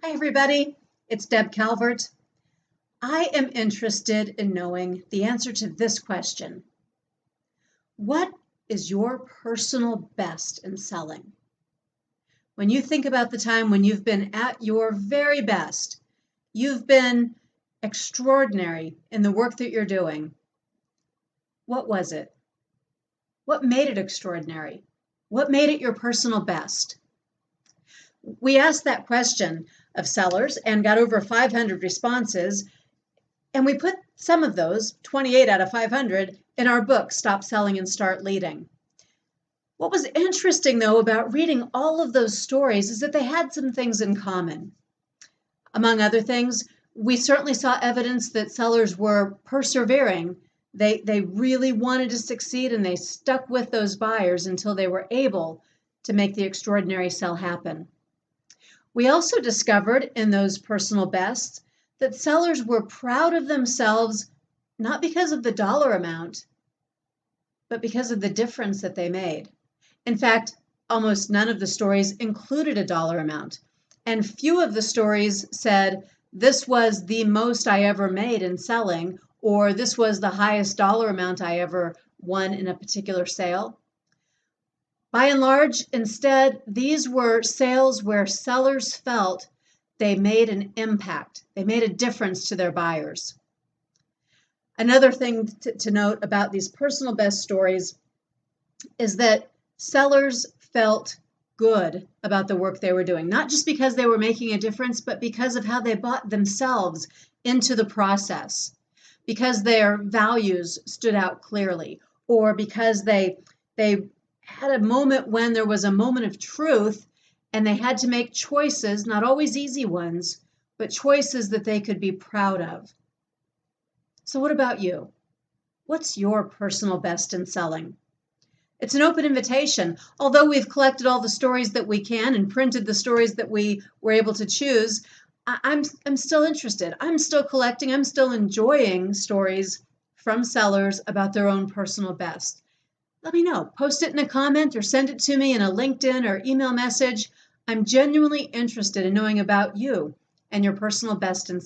Hi, everybody. It's Deb Calvert. I am interested in knowing the answer to this question. What is your personal best in selling? When you think about the time when you've been at your very best, you've been extraordinary in the work that you're doing. What was it? What made it extraordinary? What made it your personal best? We asked that question of sellers and got over 500 responses, and we put some of those, 28 out of 500, in our book, Stop Selling and Start Leading. What was interesting, though, about reading all of those stories is that they had some things in common. Among other things, we certainly saw evidence that sellers were persevering. They really wanted to succeed, and they stuck with those buyers until they were able to make the extraordinary sell happen. We also discovered in those personal bests that sellers were proud of themselves, not because of the dollar amount, but because of the difference that they made. In fact, almost none of the stories included a dollar amount, and few of the stories said, "This was the most I ever made in selling," or "This was the highest dollar amount I ever won in a particular sale." By and large, instead, these were sales where sellers felt they made an impact. They made a difference to their buyers. Another thing to note about these personal best stories is that sellers felt good about the work they were doing, not just because they were making a difference, but because of how they bought themselves into the process, because their values stood out clearly, or because they had a moment when there was a moment of truth and they had to make choices, not always easy ones, but choices that they could be proud of. So what about you? What's your personal best in selling? It's an open invitation. Although we've collected all the stories that we can and printed the stories that we were able to choose, I'm still interested. I'm still collecting. I'm still enjoying stories from sellers about their own personal best. Let me know. Post it in a comment or send it to me in a LinkedIn or email message. I'm genuinely interested in knowing about you and your personal best in